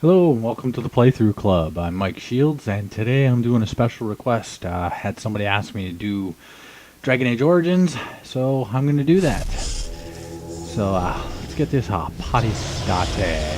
Hello and welcome to the Playthrough Club. I'm Mike Shields and today I'm doing a special request. Had somebody ask me to do Dragon Age Origins, so I'm going to do that. So let's get this party started.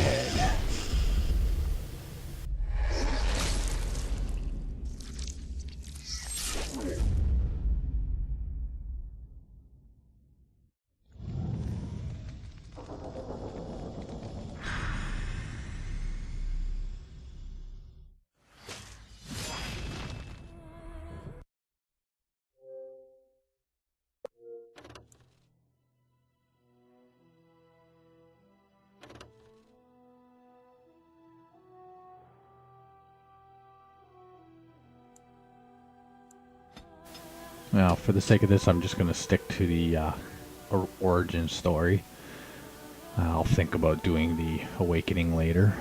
Now, for the sake of this, I'm just going to stick to the origin story. I'll think about doing the Awakening later.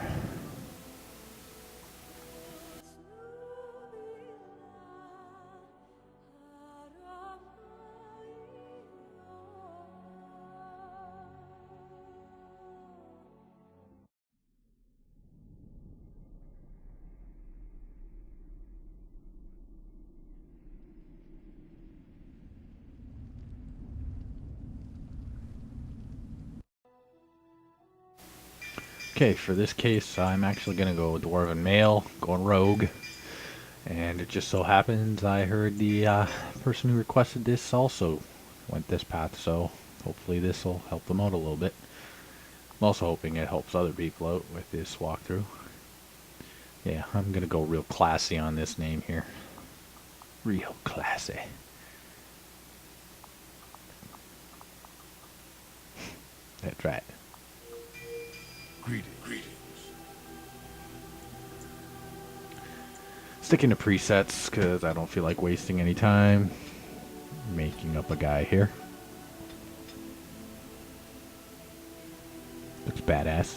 Okay, for this case, I'm actually going to go Dwarven Male, going Rogue. And it just so happens I heard the person who requested this also went this path, so hopefully this will help them out a little bit. I'm also hoping it helps other people out with this walkthrough. Yeah, I'm going to go real classy on this name here. Real classy. That's right. Greetings. Sticking to presets because I don't feel like wasting any time making up a guy here. Looks badass.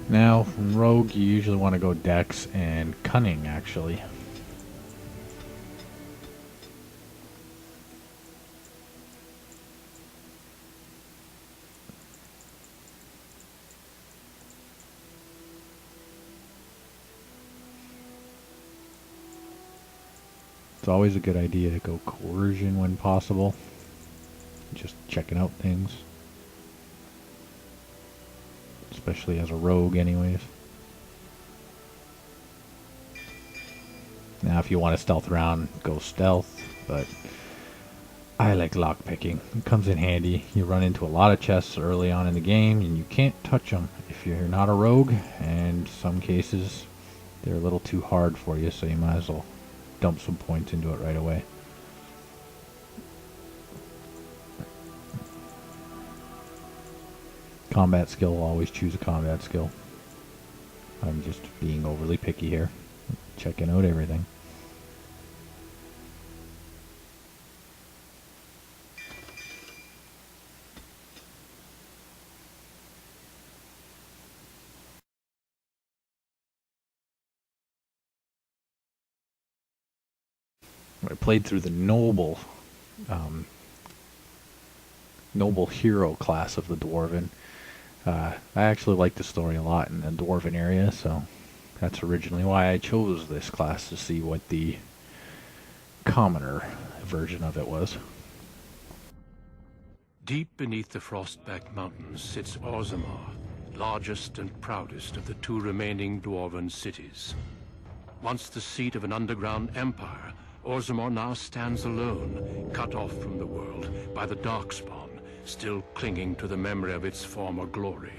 Now, in Rogue, you usually want to go Dex and Cunning, actually. It's always a good idea to go Coercion when possible. Just checking out things. Especially as a rogue anyways. Now if you want to stealth around, go stealth, but I like lockpicking. It comes in handy. You run into a lot of chests early on in the game and you can't touch them if you're not a rogue, and some cases they're a little too hard for you, so you might as well dump some points into it right away. Combat skill, always choose a combat skill. I'm just being overly picky here. Checking out everything. I played through the noble hero class of the Dwarven. I actually like the story a lot in the Dwarven area, so that's originally why I chose this class, to see what the commoner version of it was. Deep beneath the Frostback Mountains sits Orzammar, largest and proudest of the two remaining Dwarven cities. Once the seat of an underground empire, Orzammar now stands alone, cut off from the world by the Darkspawn, still clinging to the memory of its former glory.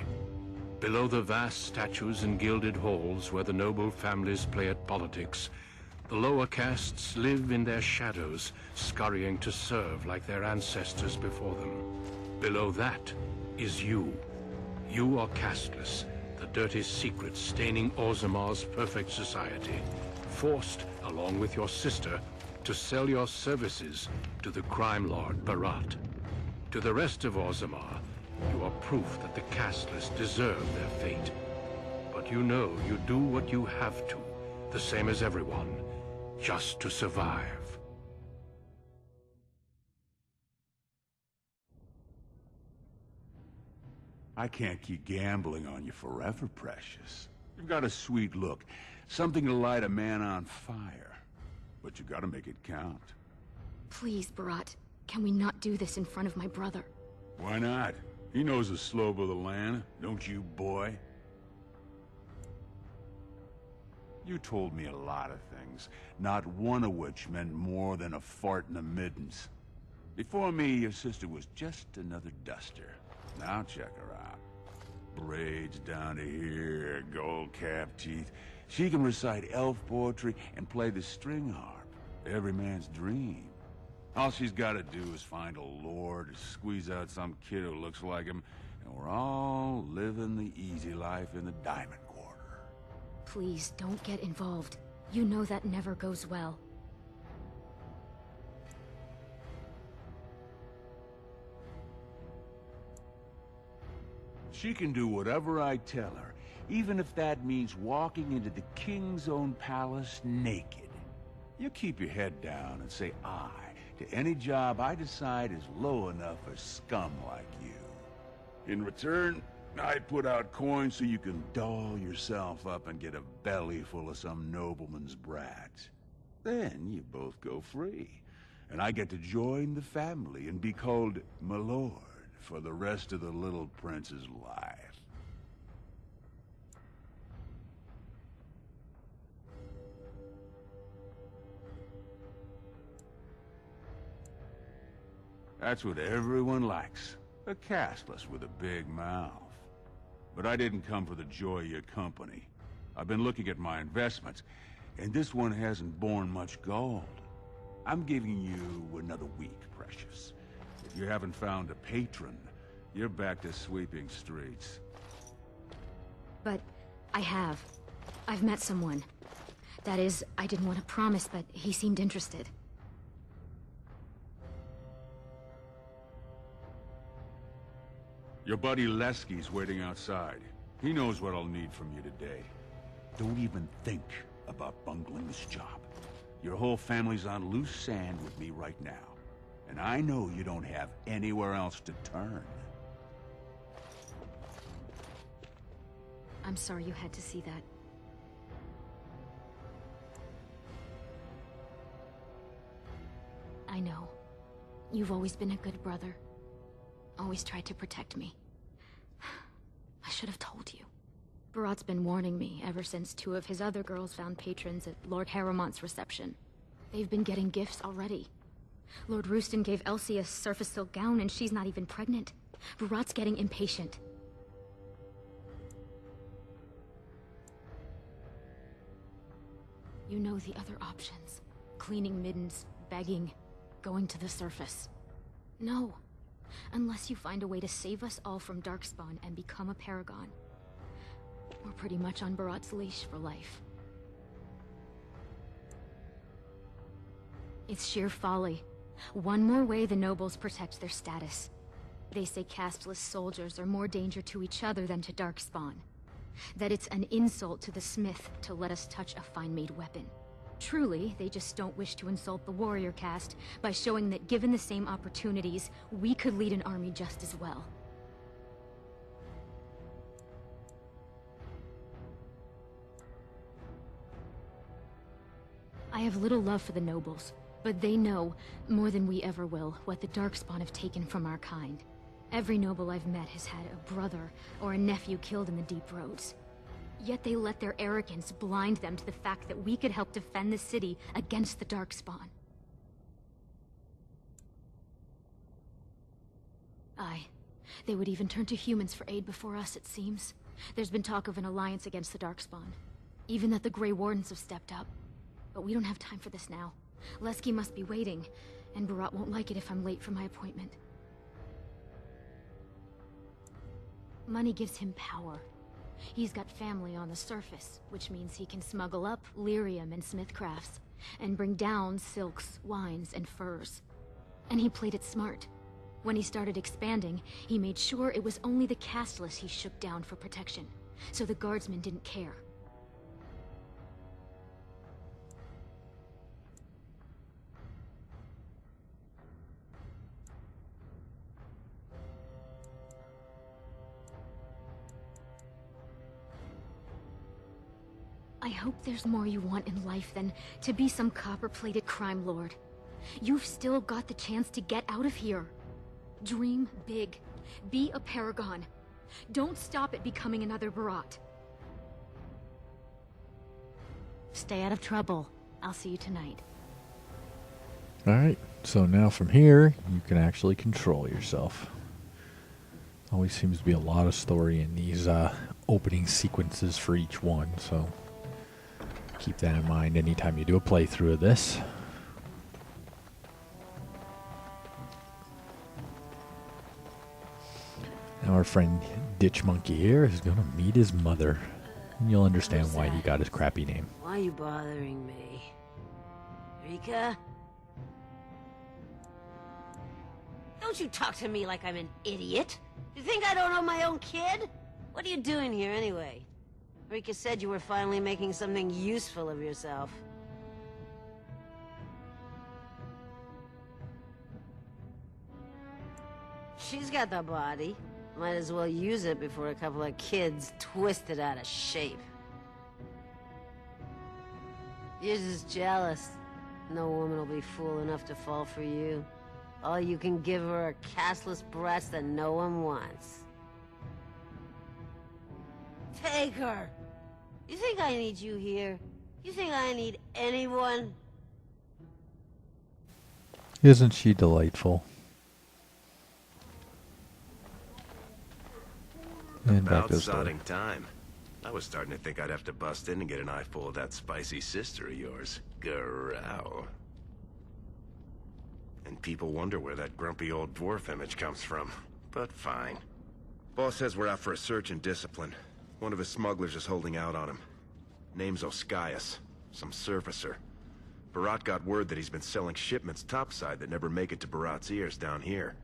Below the vast statues and gilded halls where the noble families play at politics, the lower castes live in their shadows, scurrying to serve like their ancestors before them. Below that is you. You are casteless, the dirty secret staining Orzammar's perfect society, forced, along with your sister, to sell your services to the crime lord Barat. To the rest of Orzammar, You are proof that the casteless deserve their fate. But you know you do what you have to, the same as everyone, just to survive. I can't keep gambling on you forever, Precious. You've got a sweet look, something to light a man on fire. But you gotta make it count. Please, Barat. Can we not do this in front of my brother? Why not? He knows the slope of the land, don't you, boy? You told me a lot of things, not one of which meant more than a fart in the middens. Before me, your sister was just another duster. Now check her out. Braids down to here, gold-capped teeth. She can recite elf poetry and play the string harp. Every man's dream. All she's gotta do is find a lord, squeeze out some kid who looks like him, and we're all living the easy life in the Diamond Quarter. Please, don't get involved. You know that never goes well. She can do whatever I tell her, even if that means walking into the king's own palace naked. You keep your head down and say aye to any job I decide is low enough for scum like you. In return, I put out coins so you can doll yourself up and get a belly full of some nobleman's brats. Then you both go free, and I get to join the family and be called my lord for the rest of the little prince's life. That's what everyone likes. A castless with a big mouth. But I didn't come for the joy of your company. I've been looking at my investments, and this one hasn't borne much gold. I'm giving you another week, Precious. If you haven't found a patron, you're back to sweeping streets. But I have. I've met someone. That is, I didn't want to promise, but he seemed interested. Your buddy Lesky's waiting outside. He knows what I'll need from you today. Don't even think about bungling this job. Your whole family's on loose sand with me right now. And I know you don't have anywhere else to turn. I'm sorry you had to see that. I know. You've always been a good brother. Always tried to protect me. I should have told you. Barat's been warning me ever since 2 of his other girls found patrons at Lord Harrowmont's reception. They've been getting gifts already. Lord Rooston gave Elsie a surface silk gown and she's not even pregnant. Barat's getting impatient. You know the other options. Cleaning middens, begging, going to the surface. No. Unless you find a way to save us all from Darkspawn and become a paragon. We're pretty much on Barat's leash for life. It's sheer folly. One more way the nobles protect their status. They say casteless soldiers are more danger to each other than to Darkspawn. That it's an insult to the smith to let us touch a fine-made weapon. Truly, they just don't wish to insult the warrior caste by showing that given the same opportunities, we could lead an army just as well. I have little love for the nobles, but they know, more than we ever will, what the Darkspawn have taken from our kind. Every noble I've met has had a brother or a nephew killed in the deep roads. Yet they let their arrogance blind them to the fact that we could help defend the city against the Darkspawn. Aye. They would even turn to humans for aid before us, it seems. There's been talk of an alliance against the Darkspawn. Even that the Grey Wardens have stepped up. But we don't have time for this now. Lesky must be waiting, and Barat won't like it if I'm late for my appointment. Money gives him power. He's got family on the surface, which means he can smuggle up lyrium and smithcrafts, and bring down silks, wines, and furs. And he played it smart. When he started expanding, he made sure it was only the casteless he shook down for protection, so the guardsmen didn't care. I hope there's more you want in life than to be some copper-plated crime lord. You've still got the chance to get out of here. Dream big. Be a paragon. Don't stop at becoming another Barat. Stay out of trouble. I'll see you tonight. Alright, so now from here, you can actually control yourself. Always seems to be a lot of story in these opening sequences for each one, so keep that in mind anytime you do a playthrough of this. Now our friend Ditch Monkey here is going to meet his mother. And you'll understand why he got his crappy name. Why are you bothering me? Rika? Don't you talk to me like I'm an idiot. You think I don't know my own kid? What are you doing here anyway? Rika said you were finally making something useful of yourself. She's got the body. Might as well use it before a couple of kids twist it out of shape. You're just jealous. No woman will be fool enough to fall for you. All you can give her are castless brats that no one wants. Take her! You think I need you here? You think I need anyone? Isn't she delightful? And back About to the story. sodding time. I was starting to think I'd have to bust in and get an eyeful of that spicy sister of yours. Growl. And people wonder where that grumpy old dwarf image comes from. But fine. Boss says we're out for a search and discipline. One of his smugglers is holding out on him. Name's Oskias. Some surfacer. Barat got word that he's been selling shipments topside that never make it to Barat's ears down here.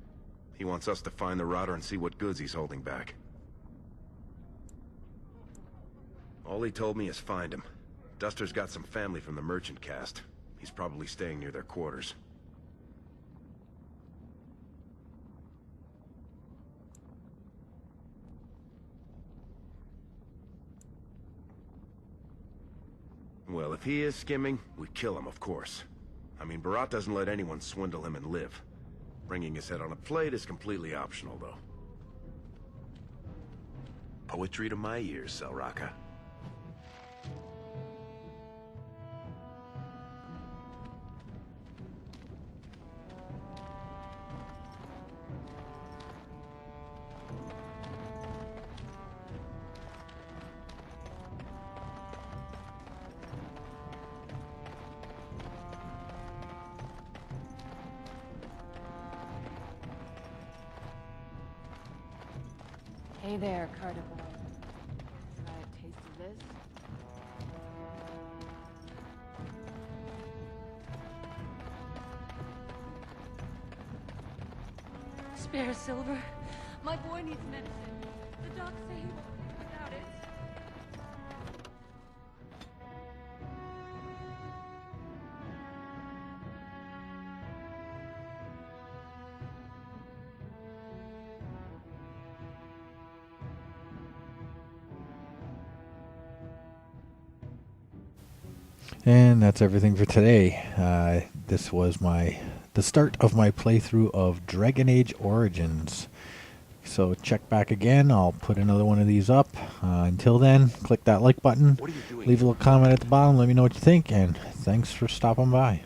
He wants us to find the rotter and see what goods he's holding back. All he told me is find him. Duster's got some family from the merchant caste. He's probably staying near their quarters. Well, if he is skimming, we kill him, of course. I mean, Barat doesn't let anyone swindle him and live. Bringing his head on a plate is completely optional, though. Poetry to my ears, Selraka. Hey there, Carter boy. Try a taste of this? Spare silver. My boy needs medicine. The docs say he won't live without it. And that's everything for today. This was the start of my playthrough of Dragon Age Origins. So check back again. I'll put another one of these up. Until then, click that like button. Leave a little comment at the bottom. Let me know what you think. And thanks for stopping by.